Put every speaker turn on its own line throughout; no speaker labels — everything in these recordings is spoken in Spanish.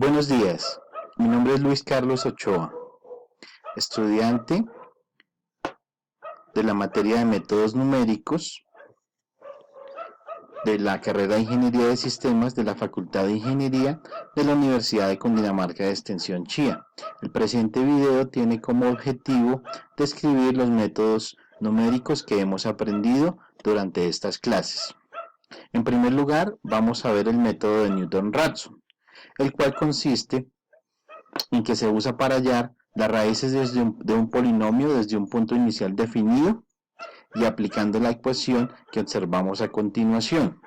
Buenos días, mi nombre es Luis Carlos Ochoa, estudiante de la materia de métodos numéricos de la carrera de Ingeniería de Sistemas de la Facultad de Ingeniería de la Universidad de Cundinamarca de Extensión Chía. El presente video tiene como objetivo describir los métodos numéricos que hemos aprendido durante estas clases. En primer lugar, vamos a ver el método de Newton-Raphson, el cual consiste en que se usa para hallar las raíces de un polinomio desde un punto inicial definido y aplicando la ecuación que observamos a continuación.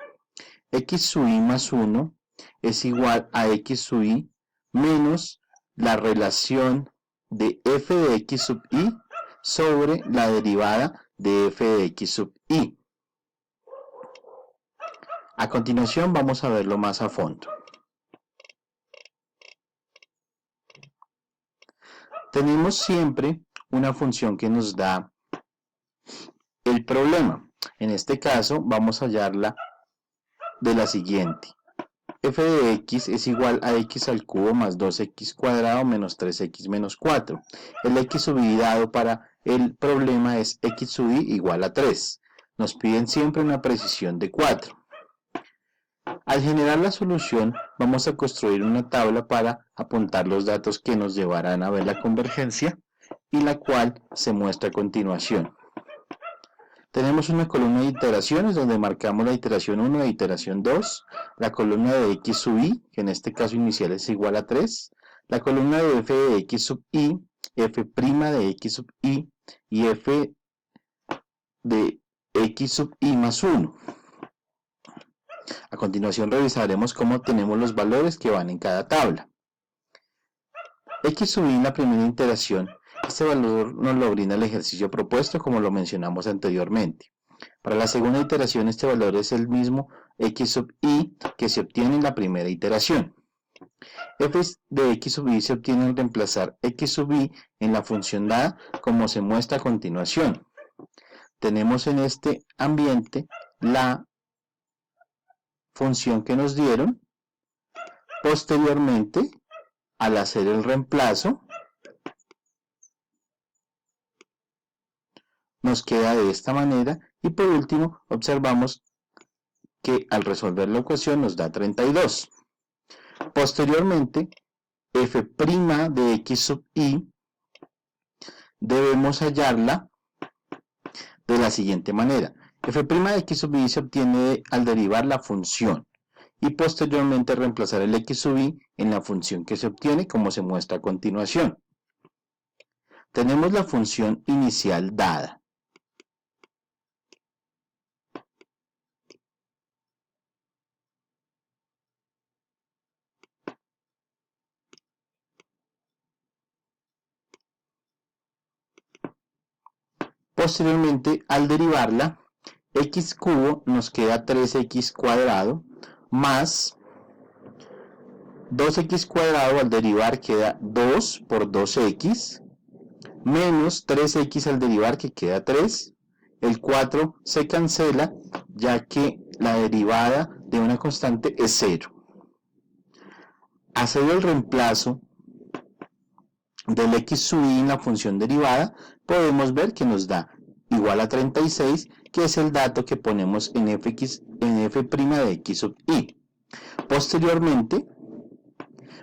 X sub i más 1 es igual a X sub i menos la relación de f de X sub i sobre la derivada de f de X sub i. A continuación vamos a verlo más a fondo. Tenemos siempre una función que nos da el problema. En este caso vamos a hallarla de la siguiente. F de x es igual a x al cubo más 2x cuadrado menos 3x menos 4. El x sub i dado para el problema es x sub i igual a 3. Nos piden siempre una precisión de 4. Al generar la solución, vamos a construir una tabla para apuntar los datos que nos llevarán a ver la convergencia y la cual se muestra a continuación. Tenemos una columna de iteraciones donde marcamos la iteración 1 e iteración 2, la columna de x sub i, que en este caso inicial es igual a 3, la columna de f de x sub i, f' de x sub i y f de x sub i más 1. A continuación revisaremos cómo tenemos los valores que van en cada tabla. X sub i en la primera iteración, este valor nos lo brinda el ejercicio propuesto como lo mencionamos anteriormente. Para la segunda iteración este valor es el mismo x sub i que se obtiene en la primera iteración. F de x sub i se obtiene al reemplazar x sub i en la función dada como se muestra a continuación. Tenemos en este ambiente la función que nos dieron. Posteriormente, al hacer el reemplazo, nos queda de esta manera y por último observamos que al resolver la ecuación nos da 32. Posteriormente, f' de x sub i debemos hallarla de la siguiente manera. F' de x sub i se obtiene al derivar la función y posteriormente reemplazar el x sub i en la función que se obtiene como se muestra a continuación. Tenemos la función inicial dada. Posteriormente, al derivarla, x cubo nos queda 3x cuadrado más 2x cuadrado al derivar queda 2 por 2x menos 3x al derivar que queda 3. El 4 se cancela ya que la derivada de una constante es 0. Hacer el reemplazo del x sub i en la función derivada, podemos ver que nos da igual a 36, que es el dato que ponemos en f' de x sub i. Posteriormente,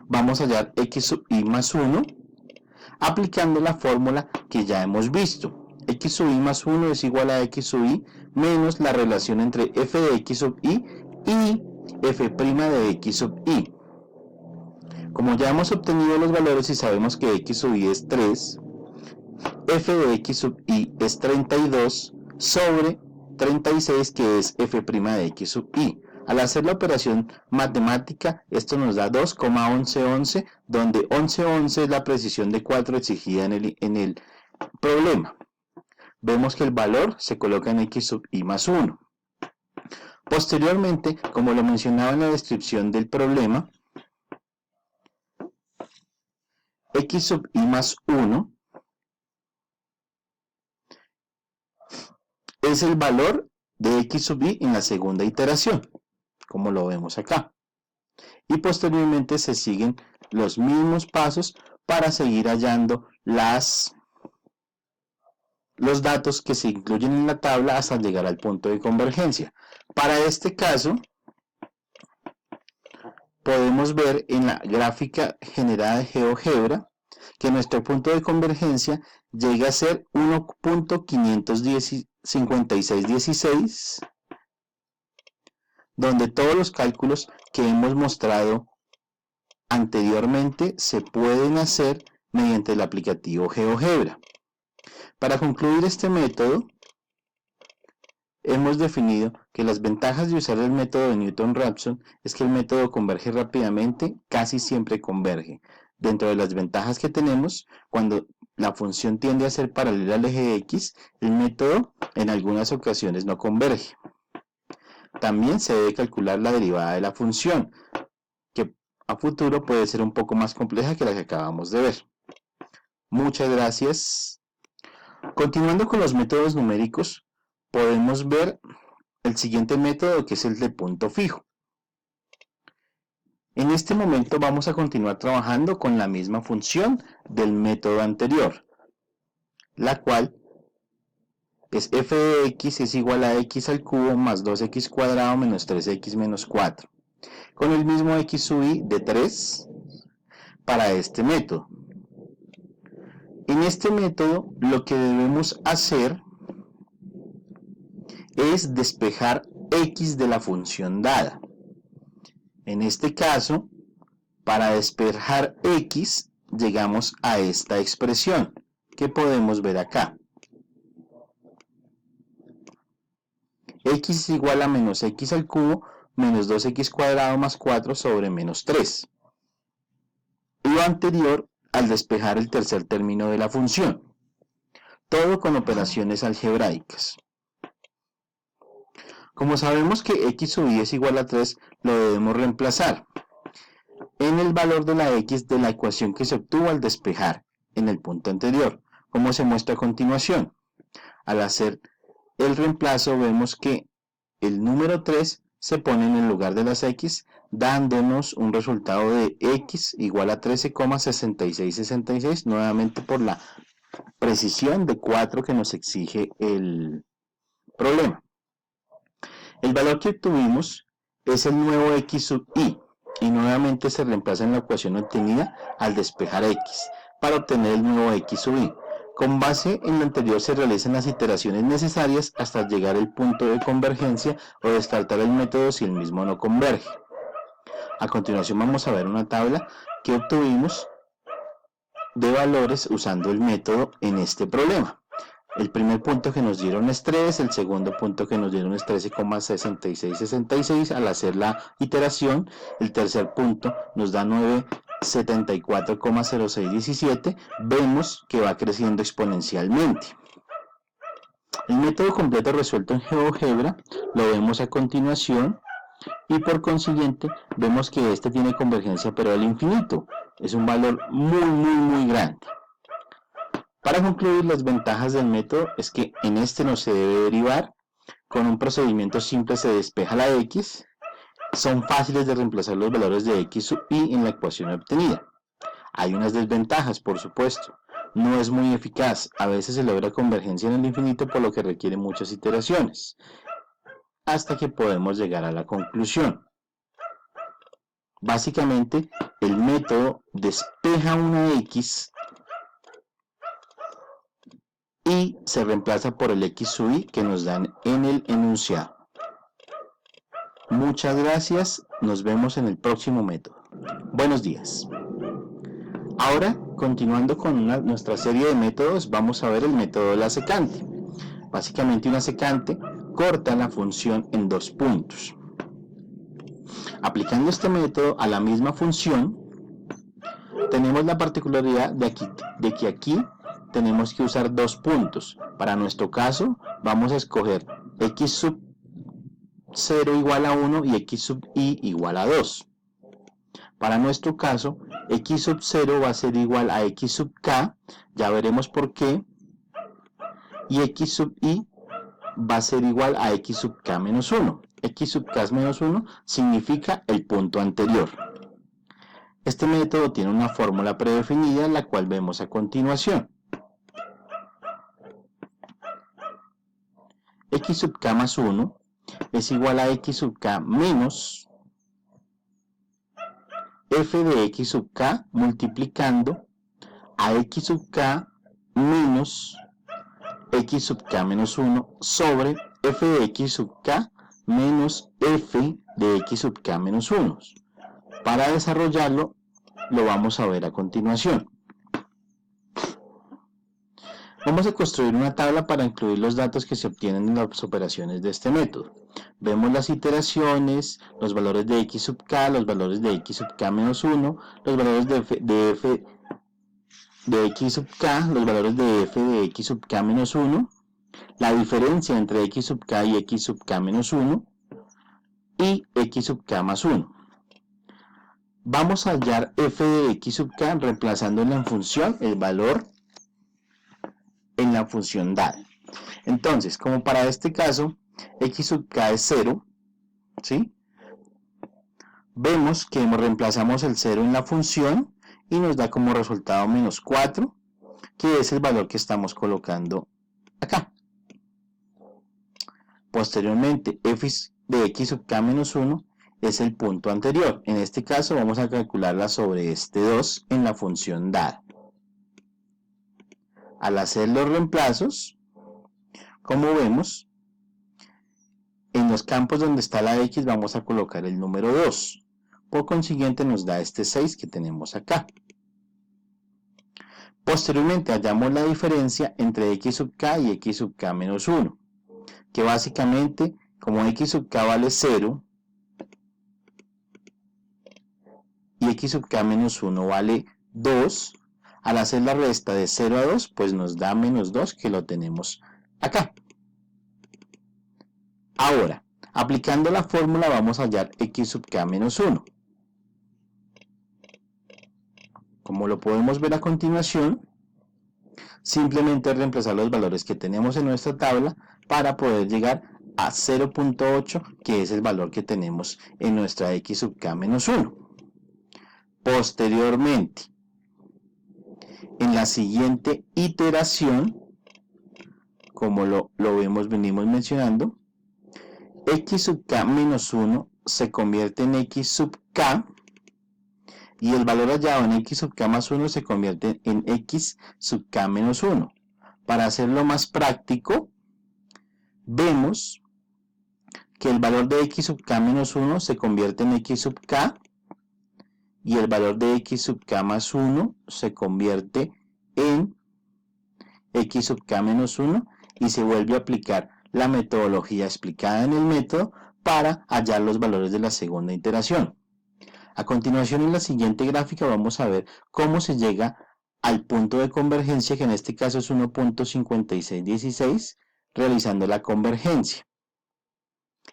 vamos a hallar x sub i más 1, aplicando la fórmula que ya hemos visto. X sub i más 1 es igual a x sub i menos la relación entre f de x sub i y f' de x sub i. Como ya hemos obtenido los valores y sabemos que x sub i es 3, f de x sub i es 32 sobre 36 que es f' de x sub i. Al hacer la operación matemática, esto nos da 2,1111, donde 1111 es la precisión de 4 exigida en el problema. Vemos que el valor se coloca en x sub i más 1. Posteriormente, como lo mencionaba en la descripción del problema, x sub i más 1 es el valor de x sub i en la segunda iteración, como lo vemos acá. Y posteriormente se siguen los mismos pasos para seguir hallando los datos que se incluyen en la tabla hasta llegar al punto de convergencia. Para este caso, podemos ver en la gráfica generada de GeoGebra que nuestro punto de convergencia llega a ser 1.55616, donde todos los cálculos que hemos mostrado anteriormente se pueden hacer mediante el aplicativo GeoGebra. Para concluir este método, hemos definido que las ventajas de usar el método de Newton-Raphson es que el método converge rápidamente, casi siempre converge. Dentro de las ventajas que tenemos, cuando la función tiende a ser paralela al eje X, el método en algunas ocasiones no converge. También se debe calcular la derivada de la función, que a futuro puede ser un poco más compleja que la que acabamos de ver. Muchas gracias. Continuando con los métodos numéricos, podemos ver el siguiente método, que es el de punto fijo. En este momento vamos a continuar trabajando con la misma función del método anterior, la cual es f de x es igual a x al cubo más 2x cuadrado menos 3x menos 4, con el mismo x sub i de 3 para este método. En este método lo que debemos hacer es despejar x de la función dada. En este caso, para despejar x, llegamos a esta expresión que podemos ver acá. X es igual a menos x al cubo menos 2x cuadrado más 4 sobre menos 3. Lo anterior al despejar el tercer término de la función. Todo con operaciones algebraicas. Como sabemos que x sub i es igual a 3, lo debemos reemplazar en el valor de la x de la ecuación que se obtuvo al despejar en el punto anterior, como se muestra a continuación. Al hacer el reemplazo vemos que el número 3 se pone en el lugar de las x, dándonos un resultado de x igual a 13,6666, nuevamente por la precisión de 4 que nos exige el problema. El valor que obtuvimos es el nuevo x sub i, y nuevamente se reemplaza en la ecuación obtenida al despejar x, para obtener el nuevo x sub i. Con base en lo anterior se realizan las iteraciones necesarias hasta llegar al punto de convergencia o descartar el método si el mismo no converge. A continuación vamos a ver una tabla que obtuvimos de valores usando el método en este problema. El primer punto que nos dieron es 3, el segundo punto que nos dieron es 13,6666 al hacer la iteración, el tercer punto nos da 974,0617, vemos que va creciendo exponencialmente. El método completo resuelto en GeoGebra lo vemos a continuación y por consiguiente vemos que este tiene convergencia pero al infinito, es un valor muy grande. Para concluir, las ventajas del método es que en este no se debe derivar, con un procedimiento simple se despeja la x, son fáciles de reemplazar los valores de x sub i en la ecuación obtenida. Hay unas desventajas, por supuesto, no es muy eficaz, a veces se logra convergencia en el infinito por lo que requiere muchas iteraciones, hasta que podemos llegar a la conclusión. Básicamente, el método despeja una x y se reemplaza por el x sub i que nos dan en el enunciado. Muchas gracias, nos vemos en el próximo método. Buenos días. Ahora, continuando con nuestra serie de métodos, vamos a ver el método de la secante. Básicamente una secante corta la función en dos puntos. Aplicando este método a la misma función, tenemos la particularidad de que aquí tenemos que usar dos puntos. Para nuestro caso vamos a escoger x sub 0 igual a 1 y x sub i igual a 2. Para nuestro caso x sub 0 va a ser igual a x sub k, ya veremos por qué, y x sub i va a ser igual a x sub k menos 1. X sub k menos 1 significa el punto anterior. Este método tiene una fórmula predefinida, la cual vemos a continuación. X sub k más 1 es igual a X sub k menos f de X sub k multiplicando a X sub k menos X sub k menos 1 sobre f de X sub k menos f de X sub k menos 1. Para desarrollarlo, lo vamos a ver a continuación. Vamos a construir una tabla para incluir los datos que se obtienen en las operaciones de este método. Vemos las iteraciones, los valores de X sub k, los valores de X sub k menos 1, los valores de f de X sub k, los valores de f de X sub k menos 1, la diferencia entre X sub k y X sub k menos 1 y X sub k más 1. Vamos a hallar f de X sub k reemplazando en la función el valor en la función dada. Entonces, como para este caso, X sub k es 0, ¿sí? Vemos que reemplazamos el 0 en la función y nos da como resultado menos 4, que es el valor que estamos colocando acá. Posteriormente, f de X sub k menos 1 es el punto anterior. En este caso vamos a calcularla sobre este 2 en la función dada. Al hacer los reemplazos, como vemos, en los campos donde está la X vamos a colocar el número 2. Por consiguiente nos da este 6 que tenemos acá. Posteriormente hallamos la diferencia entre X sub k y X sub k menos 1. Que básicamente, como X sub k vale 0 y X sub k menos 1 vale 2, al hacer la resta de 0 a 2, pues nos da menos 2 que lo tenemos acá. Ahora, aplicando la fórmula vamos a hallar X sub k menos 1. Como lo podemos ver a continuación, simplemente reemplazar los valores que tenemos en nuestra tabla para poder llegar a 0.8, que es el valor que tenemos en nuestra X sub k menos 1. Posteriormente, en la siguiente iteración, como lo venimos mencionando, X sub k menos 1 se convierte en X sub k y el valor hallado en X sub k más 1 se convierte en X sub k menos 1. Para hacerlo más práctico, vemos que el valor de X sub k menos 1 se convierte en X sub k y el valor de X sub k más 1 se convierte en X sub k menos 1 y se vuelve a aplicar la metodología explicada en el método para hallar los valores de la segunda iteración. A continuación, en la siguiente gráfica vamos a ver cómo se llega al punto de convergencia, que en este caso es 1.5616, realizando la convergencia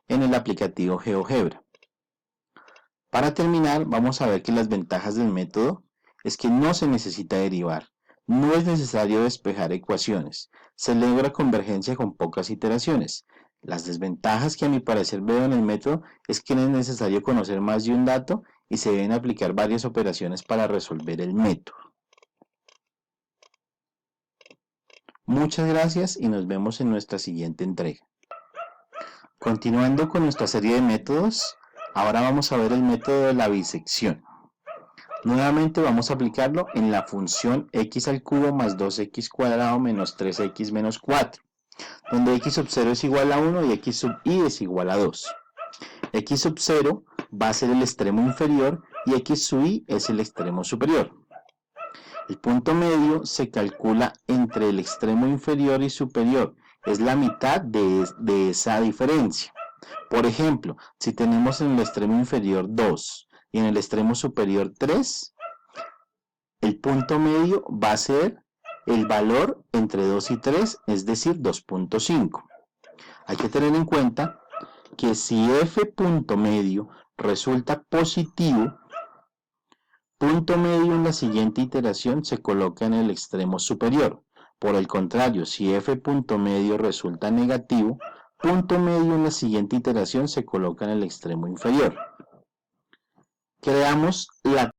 en el aplicativo GeoGebra. Para terminar, vamos a ver que las ventajas del método es que no se necesita derivar, no es necesario despejar ecuaciones, se logra convergencia con pocas iteraciones. Las desventajas que a mi parecer veo en el método es que no es necesario conocer más de un dato y se deben aplicar varias operaciones para resolver el método. Muchas gracias y nos vemos en nuestra siguiente entrega. Continuando con nuestra serie de métodos, ahora vamos a ver el método de la bisección. Nuevamente vamos a aplicarlo en la función x al cubo más 2x cuadrado menos 3x menos 4, donde x sub 0 es igual a 1 y x sub i es igual a 2. X sub 0 va a ser el extremo inferior y x sub i es el extremo superior. El punto medio se calcula entre el extremo inferior y superior, es la mitad de esa diferencia. Por ejemplo, si tenemos en el extremo inferior 2 y en el extremo superior 3, el punto medio va a ser el valor entre 2 y 3, es decir, 2.5. Hay que tener en cuenta que si f punto medio resulta positivo, punto medio en la siguiente iteración se coloca en el extremo superior. Por el contrario, si f punto medio resulta negativo, punto medio en la siguiente iteración se coloca en el extremo inferior. Creamos la